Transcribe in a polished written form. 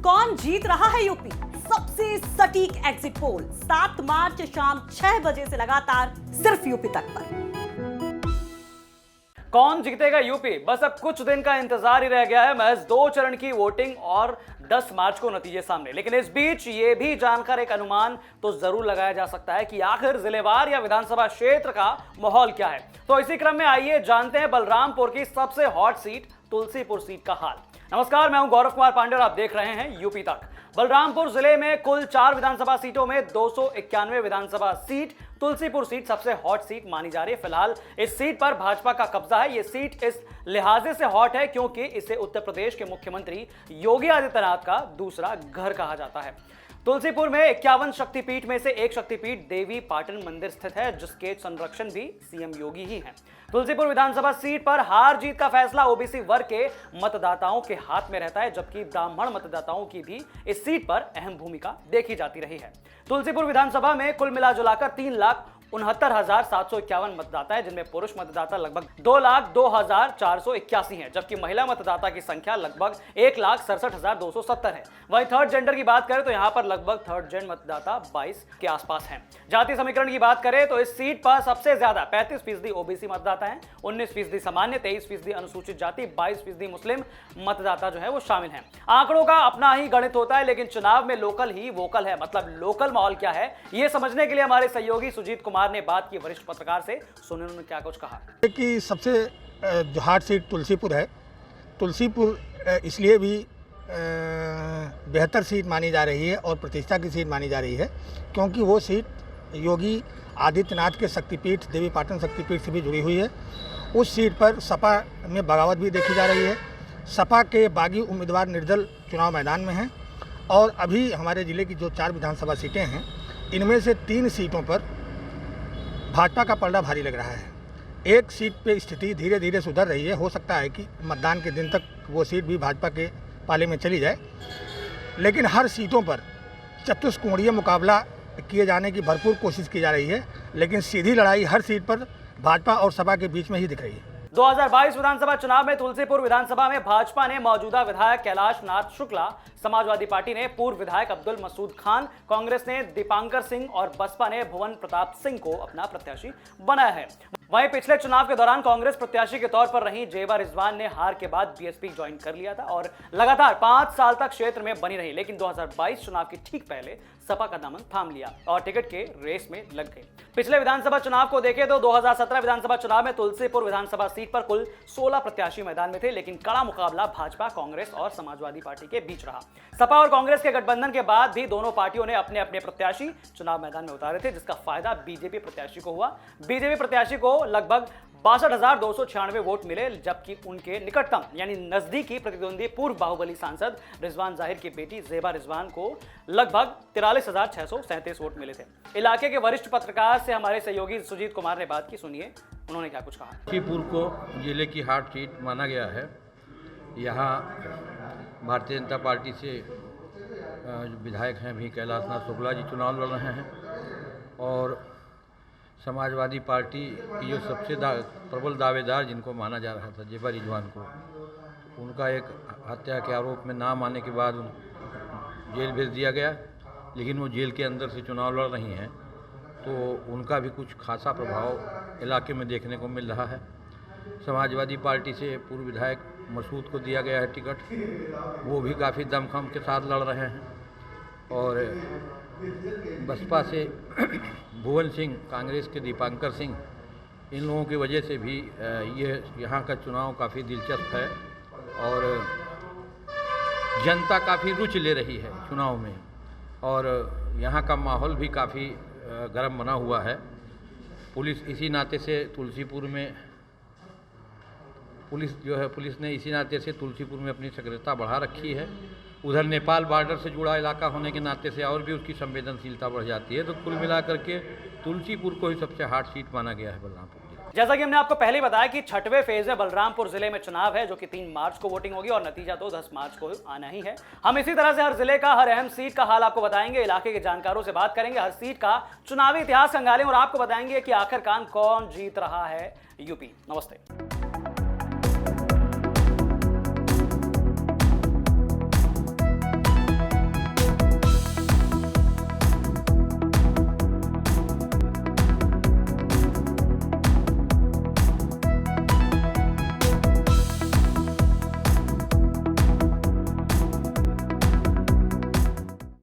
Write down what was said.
कौन जीत रहा है यूपी? सबसे सटीक एग्जिट पोल 7 मार्च शाम 6 बजे से लगातार सिर्फ यूपी तक पर। कौन जीतेगा यूपी? बस अब कुछ दिन का इंतजार ही रह गया है। महज 2 चरण की वोटिंग और 10 मार्च को नतीजे सामने। लेकिन इस बीच ये भी जानकर एक अनुमान तो जरूर लगाया जा सकता है कि आखिर जिलेवार या विधानसभा क्षेत्र का माहौल क्या है। तो इसी क्रम में आइए जानते हैं बलरामपुर की सबसे हॉट सीट तुलसीपुर सीट का हाल। नमस्कार, मैं हूं गौरव कुमार पांडे और आप देख रहे हैं यूपी तक। बलरामपुर जिले में कुल 4 विधानसभा सीटों में 291 विधानसभा सीट तुलसीपुर सीट सबसे हॉट सीट मानी जा रही है। फिलहाल इस सीट पर भाजपा का कब्जा है। यह सीट इस लिहाजे से हॉट है क्योंकि इसे उत्तर प्रदेश के मुख्यमंत्री योगी आदित्यनाथ का दूसरा घर कहा जाता है। तुलसीपुर में 51 शक्तिपीठ में से एक शक्तिपीठ देवी पाटन मंदिर स्थित है, जिसके संरक्षण भी सीएम योगी ही हैं। तुलसीपुर विधानसभा सीट पर हार जीत का फैसला ओबीसी वर्ग के मतदाताओं के हाथ में रहता है, जबकि ब्राह्मण मतदाताओं की भी इस सीट पर अहम भूमिका देखी जाती रही है। तुलसीपुर विधानसभा में कुल मिलाजुलाकर 3,69,751 मतदाता है, जिनमें पुरुष मतदाता लगभग 2,02,481 हैं, जबकि महिला मतदाता की संख्या लगभग 1,67,270 है। वहीं थर्ड जेंडर की बात करें तो यहां पर लगभग थर्ड जेंडर मतदाता 22 के आसपास हैं। जातीय समीकरण की बात करें तो इस सीट पर सबसे ज्यादा 35% ओबीसी मतदाता हैं, 19% सामान्य, 23% अनुसूचित जाति, 22% मुस्लिम मतदाता जो है वो शामिल हैं। आंकड़ों का अपना ही गणित होता है, लेकिन चुनाव में लोकल ही वोकल है। मतलब लोकल माहौल क्या है, ये समझने के लिए हमारे सहयोगी सुजीत कुमार ने बात की वरिष्ठ पत्रकार से। सुनिए उन्होंने क्या कुछ कहा। कि सबसे जो हार्ड सीट तुलसीपुर है। तुलसीपुर इसलिए भी बेहतर सीट मानी जा रही है और प्रतिष्ठा की सीट मानी जा रही है क्योंकि वो सीट योगी आदित्यनाथ के शक्तिपीठ देवी पाटन शक्तिपीठ से भी जुड़ी हुई है। उस सीट पर सपा में बगावत भी देखी जा रही है। सपा के बागी उम्मीदवार निर्दल चुनाव मैदान में हैं और अभी हमारे ज़िले की जो 4 विधानसभा सीटें हैं, इनमें से 3 सीटों पर भाजपा का पलड़ा भारी लग रहा है। एक सीट पे स्थिति धीरे धीरे सुधर रही है। हो सकता है कि मतदान के दिन तक वो सीट भी भाजपा के पाले में चली जाए, लेकिन हर सीटों पर चतुष्कोणीय मुकाबला किए जाने की भरपूर कोशिश की जा रही है, लेकिन सीधी लड़ाई हर सीट पर भाजपा और सपा के बीच में ही दिख रही है। 2022 विधानसभा चुनाव में तुलसीपुर विधानसभा में भाजपा ने मौजूदा विधायक कैलाश नाथ शुक्ला, समाजवादी पार्टी ने पूर्व विधायक अब्दुल मसूद खान, कांग्रेस ने दीपांकर सिंह और बसपा ने भुवन प्रताप सिंह को अपना प्रत्याशी बनाया है। वहीं पिछले चुनाव के दौरान कांग्रेस प्रत्याशी के तौर पर रही जेबा रिजवान ने हार के बाद बीएसपी ज्वाइन कर लिया था और लगातार 5 साल तक क्षेत्र में बनी रही, लेकिन 2022 चुनाव के ठीक पहले सपा का दामन थाम लिया और टिकट के रेस में लग गए। पिछले विधानसभा चुनाव को देखें तो 2017 विधानसभा चुनाव में तुलसीपुर विधानसभा सीट पर कुल 16 प्रत्याशी मैदान में थे, लेकिन कड़ा मुकाबला भाजपा, कांग्रेस और समाजवादी पार्टी के बीच रहा। सपा और कांग्रेस के गठबंधन के बाद भी दोनों पार्टियों ने अपने अपने प्रत्याशी चुनाव मैदान में उतारे थे, जिसका फायदा बीजेपी प्रत्याशी को हुआ। बीजेपी प्रत्याशी को लगभग 62,296 वोट मिले, जबकि उनके निकटतम यानी नजदीकी प्रतिद्वंदी पूर्व बाहुबली सांसद रिजवान जाहिर की बेटी जेबा रिजवान को लगभग 43,637 वोट मिले थे। इलाके के वरिष्ठ पत्रकार से हमारे सहयोगी सुजीत कुमार ने बात की। सुनिए उन्होंने क्या कुछ कहा। तुलसीपुर को जिले की हार्ड सीट माना गया है। यहाँ भारतीय जनता पार्टी से विधायक हैं भी कैलाश नाथ शुक्ला जी चुनाव लड़ रहे हैं और समाजवादी पार्टी की जो सबसे प्रबल दावेदार जिनको माना जा रहा था जेबा रिजवान को, उनका एक हत्या के आरोप में नाम आने के बाद जेल भेज दिया गया, लेकिन वो जेल के अंदर से चुनाव लड़ रही हैं, तो उनका भी कुछ खासा प्रभाव इलाके में देखने को मिल रहा है। समाजवादी पार्टी से पूर्व विधायक मसूद को दिया गया है टिकट, वो भी काफ़ी दमखम के साथ लड़ रहे हैं और बसपा से भुवन सिंह, कांग्रेस के दीपांकर सिंह, इन लोगों की वजह से भी ये यहाँ का चुनाव काफ़ी दिलचस्प है और जनता काफ़ी रुचि ले रही है चुनाव में और यहाँ का माहौल भी काफ़ी गर्म बना हुआ है। पुलिस इसी नाते से तुलसीपुर में पुलिस ने इसी नाते से तुलसीपुर में अपनी सक्रियता बढ़ा रखी है। उधर नेपाल बॉर्डर से जुड़ा इलाका होने के नाते से और भी उसकी संवेदनशीलता बढ़ जाती है। तो कुल मिलाकर के तुलसीपुर को ही सबसे हार्ड सीट माना गया है बलरामपुर जिले। जैसा कि हमने आपको पहले बताया कि 6वें फेज में बलरामपुर जिले में चुनाव है, जो कि 3 मार्च को वोटिंग होगी और नतीजा तो 10 मार्च को आना ही है। हम इसी तरह से हर जिले का हर अहम सीट का हाल आपको बताएंगे, इलाके के जानकारों से बात करेंगे, हर सीट का चुनावी इतिहास खंगालेंगे और आपको बताएंगे कि आखिरकार कौन जीत रहा है यूपी। नमस्ते।